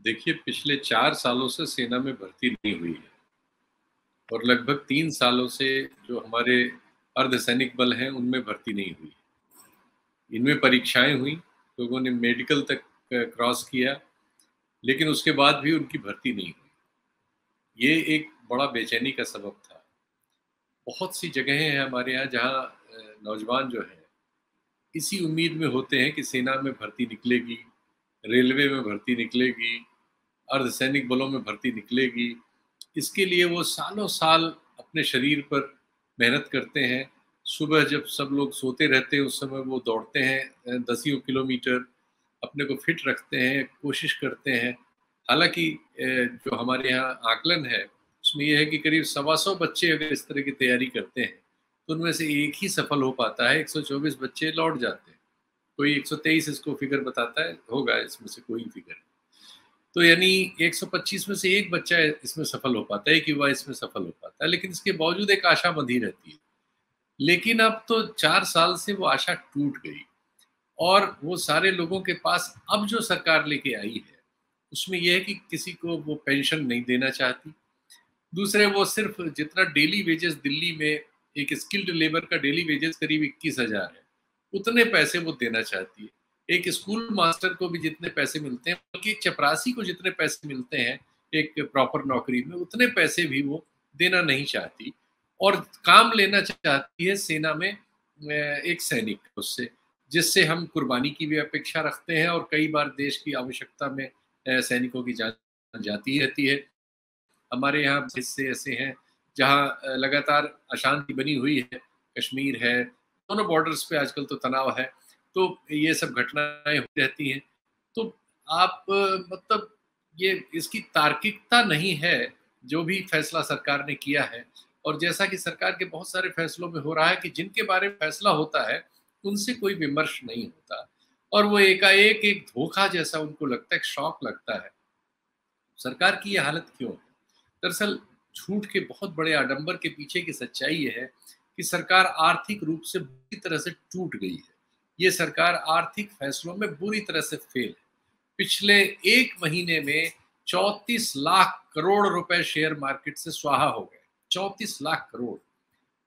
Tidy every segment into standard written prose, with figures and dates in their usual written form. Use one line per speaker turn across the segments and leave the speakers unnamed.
देखिए, पिछले 4 सालों से सेना में भर्ती नहीं हुई है और लगभग 3 सालों से जो हमारे अर्धसैनिक बल हैं, उनमें भर्ती नहीं हुई। इनमें परीक्षाएँ हुई, लोगों ने मेडिकल तक क्रॉस किया, लेकिन उसके बाद भी उनकी भर्ती नहीं हुई। ये एक बड़ा बेचैनी का सबब था। बहुत सी जगहें हैं हमारे यहाँ जहाँ नौजवान जो हैं, इसी उम्मीद में होते हैं कि सेना में भर्ती निकलेगी, रेलवे में भर्ती निकलेगी, अर्धसैनिक बलों में भर्ती निकलेगी। इसके लिए वो सालों-साल अपने शरीर पर मेहनत करते हैं। सुबह जब सब लोग सोते रहते हैं, उस समय वो दौड़ते हैं दसियों किलोमीटर, अपने को फिट रखते हैं, कोशिश करते हैं। हालाँकि जो हमारे यहाँ आकलन है, उसमें ये है कि करीब सवा सौ बच्चे अगर इस तरह की तैयारी करते हैं, तो उनमें से एक ही सफल हो पाता है, 124 बच्चे लौट जाते हैं। कोई 123 इसको फिगर बताता है, होगा इसमें से कोई फिगर। तो यानी 125 में से एक बच्चा इसमें सफल हो पाता है, एक युवा इसमें सफल हो पाता है, लेकिन इसके बावजूद एक आशा बंधी रहती है। लेकिन अब तो 4 साल से वो आशा टूट गई और वो सारे लोगों के पास अब जो सरकार लेके आई है, उसमें ये है कि किसी को वो पेंशन नहीं देना चाहती। दूसरे वो सिर्फ़ जितना डेली वेजेस दिल्ली में एक स्किल्ड लेबर का डेली वेजेस करीब 21,000 है, उतने पैसे वो देना चाहती है। एक स्कूल मास्टर को भी जितने पैसे मिलते हैं, बल्कि एक चपरासी को जितने पैसे मिलते हैं, एक प्रॉपर नौकरी में, उतने पैसे भी वो देना नहीं चाहती और काम लेना चाहती है सेना में एक सैनिक उससे, जिससे हम कुर्बानी की भी अपेक्षा रखते हैं और कई बार देश की आवश्यकता में सैनिकों की जान जाती रहती है। हमारे यहाँ हिस्से ऐसे हैं जहाँ लगातार अशांति बनी हुई है, कश्मीर है, दोनों बॉर्डर्स पे आजकल तो तनाव है, तो ये सब घटनाएँ होती रहती हैं। तो आप मतलब ये इसकी तार्किकता नहीं है, जो भी फैसला सरकार ने किया है और जैसा कि सरकार के बहुत सारे फैसलों में हो रहा है कि जिनके बारे में फैसला होता है, उनसे कोई विमर्श नहीं होता और वो एकाएक एक धोखा जैसा उनको लगता है, एक शॉक लगता है। सरकार की ये हालत क्यों है? दरअसल झूठ के बहुत बड़े आडंबर के पीछे की सच्चाई ये है कि सरकार आर्थिक रूप से बुरी तरह से टूट गई है। ये सरकार आर्थिक फैसलों में बुरी तरह से फेल है। पिछले 1 महीने में 34 लाख करोड़ रुपए शेयर मार्केट से स्वाहा हो गए। 34 लाख करोड़।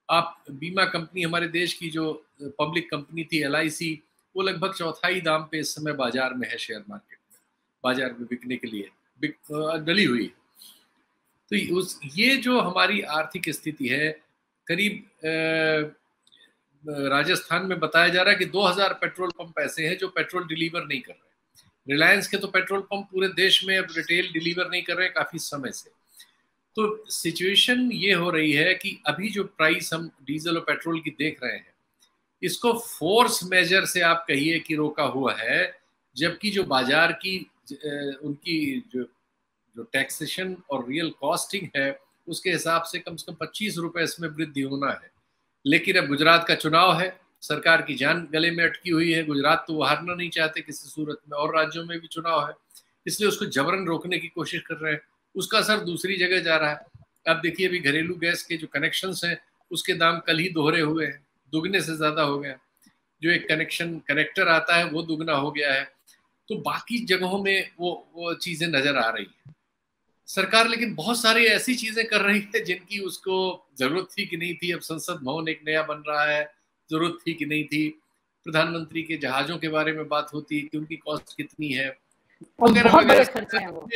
आप बीमा कंपनी हमारे देश की जो पब्लिक कंपनी थी एलआईसी, वो लगभग चौथाई दाम पे इस समय बाजार में है शेयर मार्केट में, बाजार में बिकने के लिए डली हुई है। तो ये जो हमारी आर्थिक स्थिति है, करीब राजस्थान में बताया जा रहा है कि 2000 पेट्रोल पंप ऐसे हैं जो पेट्रोल डिलीवर नहीं कर रहे। रिलायंस के तो पेट्रोल पंप पूरे देश में अब रिटेल डिलीवर नहीं कर रहे हैं काफी समय से। तो सिचुएशन ये हो रही है कि अभी जो प्राइस हम डीजल और पेट्रोल की देख रहे हैं, इसको फोर्स मेजर से आप कहिए कि रोका हुआ है, जबकि जो बाजार की उनकी जो टैक्सेशन और रियल कॉस्टिंग है, उसके हिसाब से कम 25 रुपए इसमें वृद्धि होना है। लेकिन अब गुजरात का चुनाव है, सरकार की जान गले में अटकी हुई है, गुजरात तो वो हारना नहीं चाहते किसी सूरत में, और राज्यों में भी चुनाव है, इसलिए उसको जबरन रोकने की कोशिश कर रहे हैं। उसका असर दूसरी जगह जा रहा है। अब देखिए, अभी घरेलू गैस के जो कनेक्शंस हैं, उसके दाम कल ही दोहरे हुए हैं, दुगने से ज्यादा हो गए हैं। जो एक कनेक्टर आता है वो दुगना हो गया है। तो बाकी जगहों में वो चीजें नजर आ रही है। सरकार लेकिन बहुत सारी ऐसी चीजें कर रही है जिनकी उसको जरूरत थी कि नहीं थी। अब संसद भवन एक नया बन रहा है, जरूरत थी कि नहीं थी। प्रधानमंत्री के जहाजों के बारे में बात होती है कि उनकी कॉस्ट कितनी है, वगैरह
बहुत बड़े
वगैरह।
खर्चे हैं वो।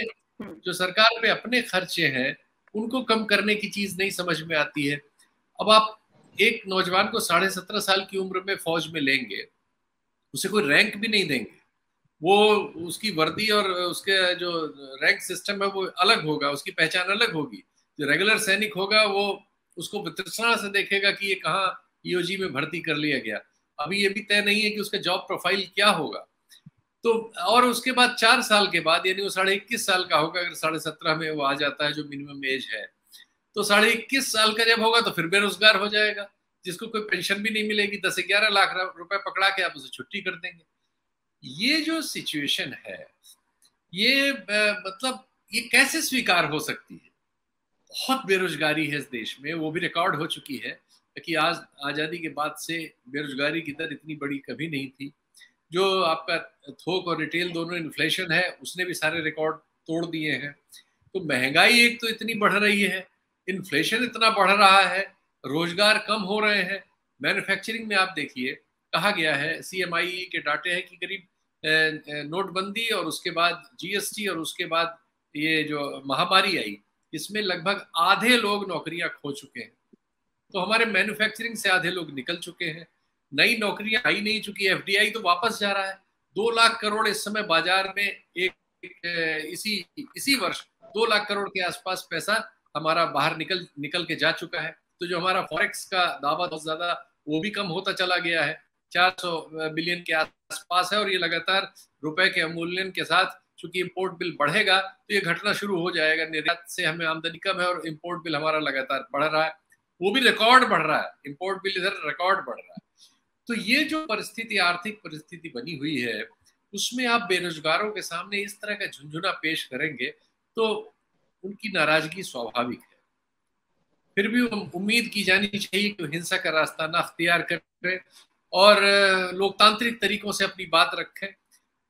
जो सरकार पे अपने खर्चे हैं, उनको कम करने की चीज नहीं समझ में आती है। अब आप एक नौजवान को 17.5 साल की उम्र में फौज में लेंगे, उसे कोई रैंक भी नहीं देंगे, वो उसकी वर्दी और उसके जो रैंक सिस्टम है वो अलग होगा, उसकी पहचान अलग होगी। जो रेगुलर सैनिक होगा वो उसको वितृष्णा से देखेगा कि ये कहाँ ईओजी में भर्ती कर लिया गया। अभी ये भी तय नहीं है कि उसका जॉब प्रोफाइल क्या होगा। तो और उसके बाद 4 साल के बाद, यानी वो 21.5 साल का होगा, अगर 17.5 में वो आ जाता है जो मिनिमम एज है, तो 21.5 साल का जब होगा तो फिर बेरोजगार हो जाएगा, जिसको कोई पेंशन भी नहीं मिलेगी। 10-11 लाख रुपए पकड़ा के आप उसे छुट्टी कर देंगे। ये जो सिचुएशन है, ये मतलब ये कैसे स्वीकार हो सकती है? बहुत बेरोजगारी है इस देश में, वो भी रिकॉर्ड हो चुकी है कि आज आजादी के बाद से बेरोजगारी की दर इतनी बड़ी कभी नहीं थी। जो आपका थोक और रिटेल दोनों इन्फ्लेशन है, उसने भी सारे रिकॉर्ड तोड़ दिए हैं। तो महंगाई एक तो इतनी बढ़ रही है, इन्फ्लेशन इतना बढ़ रहा है, रोजगार कम हो रहे हैं। मैन्युफैक्चरिंग में आप देखिए, कहा गया है, CMI के डाटे हैं कि करीब नोटबंदी और उसके बाद GST और उसके बाद ये जो महामारी आई, इसमें लगभग आधे लोग नौकरियां खो चुके हैं। तो हमारे मैन्युफैक्चरिंग से आधे लोग निकल चुके हैं, नई नौकरियां आई नहीं, चुकी FDI तो वापस जा रहा है। 2 लाख करोड़ इस समय बाजार में इसी वर्ष 2 लाख करोड़ के आसपास पैसा हमारा बाहर निकल के जा चुका है। तो जो हमारा फॉरेक्स का दावा बहुत ज्यादा, वो भी कम होता चला गया है, 400 बिलियन के आसपास है। और ये लगातार रुपए के अवमूल्यन के साथ, चूंकि इम्पोर्ट बिल बढ़ेगा तो ये घटना शुरू हो जाएगा। निर्यात से हमें आमदनी कम है और इम्पोर्ट बिल हमारा लगातार बढ़ रहा है, वो भी रिकॉर्ड बढ़ रहा है, इम्पोर्ट बिल इधर रिकॉर्ड बढ़ रहा है। तो ये जो परिस्थिति, आर्थिक परिस्थिति बनी हुई है, उसमें आप बेरोजगारों के सामने इस तरह का झुंझुना पेश करेंगे तो उनकी नाराजगी स्वाभाविक है। फिर भी उम्मीद की जानी चाहिए कि हिंसा का रास्ता ना अख्तियार करें और लोकतांत्रिक तरीकों से अपनी बात रखें।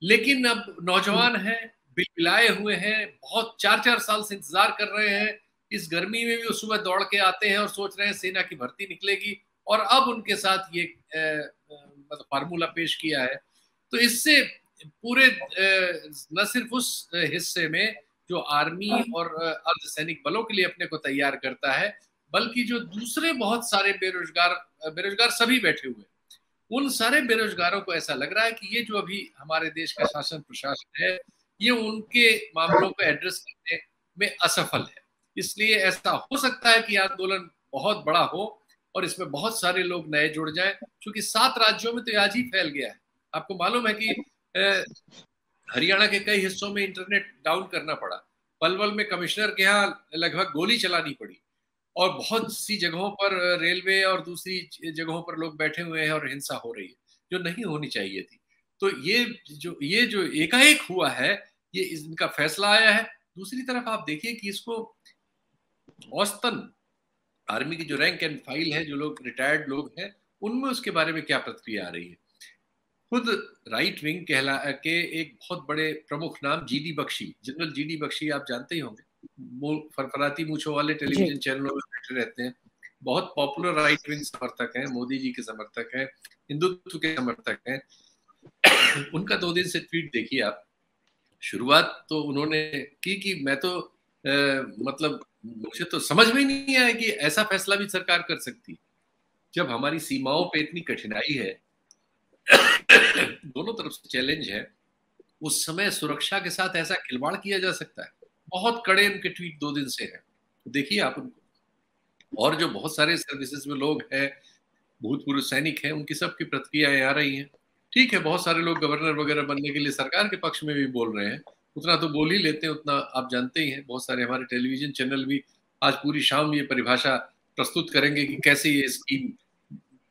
लेकिन अब नौजवान हैं, बिलबिलाए हुए हैं, बहुत 4-4 साल से इंतजार कर रहे हैं। इस गर्मी में भी वो सुबह दौड़ के आते हैं और सोच रहे हैं सेना की भर्ती निकलेगी, और अब उनके साथ ये मतलब फार्मूला पेश किया है। तो इससे पूरे न सिर्फ उस हिस्से में जो आर्मी और अर्धसैनिक बलों के लिए अपने को तैयार करता है, बल्कि जो दूसरे बहुत सारे बेरोजगार सभी बैठे हुए, उन सारे बेरोजगारों को ऐसा लग रहा है कि ये जो अभी हमारे देश का शासन प्रशासन है, ये उनके मामलों को एड्रेस करने में असफल है। इसलिए ऐसा हो सकता है कि आंदोलन बहुत बड़ा हो और इसमें बहुत सारे लोग नए जुड़ जाएं, क्योंकि 7 राज्यों में तो आज ही फैल गया है। आपको मालूम है कि हरियाणा के कई हिस्सों में इंटरनेट डाउन करना पड़ा, पलवल में कमिश्नर के यहाँ लगभग गोली चलानी पड़ी, और बहुत सी जगहों पर रेलवे और दूसरी जगहों पर लोग बैठे हुए हैं और हिंसा हो रही है, जो नहीं होनी चाहिए थी। तो ये जो एकाएक हुआ है, ये इनका फैसला आया है। दूसरी तरफ आप देखिए कि इसको औसतन आर्मी की जो रैंक एंड फाइल है, जो लोग रिटायर्ड लोग हैं, उनमें उसके बारे में क्या प्रतिक्रिया आ रही है। खुद राइट विंग कहला के एक बहुत बड़े प्रमुख नाम GD Bakshi, general GD Bakshi, आप जानते ही होंगे, फरफराती मूछों वाले टेलीविजन चैनलों में बैठे रहते हैं, बहुत पॉपुलर राइट विंग समर्थक हैं, मोदी जी के समर्थक हैं, हिंदुत्व के समर्थक हैं। उनका 2 दिन से ट्वीट देखिए आप। शुरुआत तो उन्होंने की कि मैं तो मतलब मुझे तो समझ में नहीं आया कि ऐसा फैसला भी सरकार कर सकती, जब हमारी सीमाओं पे इतनी कठिनाई है, दोनों तरफ से चैलेंज है, उस समय सुरक्षा के साथ ऐसा खिलवाड़ किया जा सकता है। बहुत कड़े उनके ट्वीट 2 दिन से हैं, देखिए आप उनको। और जो बहुत सारे सर्विसेज में लोग हैं, भूतपूर्व सैनिक हैं, उनकी सबकी प्रतिक्रियाएं आ रही हैं। ठीक है, बहुत सारे लोग गवर्नर वगैरह बनने के लिए सरकार के पक्ष में भी बोल रहे हैं, उतना तो बोल ही लेते हैं, उतना आप जानते ही हैं। बहुत सारे हमारे टेलीविजन चैनल भी आज पूरी शाम ये परिभाषा प्रस्तुत करेंगे कि कैसे ये स्कीम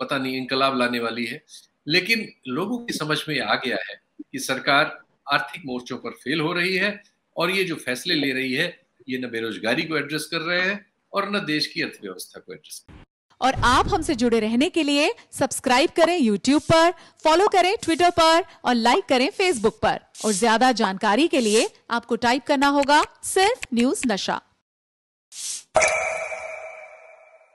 पता नहीं इंकलाब लाने वाली है। लेकिन लोगों की समझ में आ गया है कि सरकार आर्थिक मोर्चों पर फेल हो रही है, और ये जो फैसले ले रही है, ये न बेरोजगारी को एड्रेस कर रहे हैं और न देश की अर्थव्यवस्था को एड्रेस कर रहे हैं।
और आप हमसे जुड़े रहने के लिए सब्सक्राइब करें YouTube पर, फॉलो करें Twitter पर और लाइक करें Facebook पर। और ज्यादा जानकारी के लिए आपको टाइप करना होगा सिर्फ न्यूज़ नशा।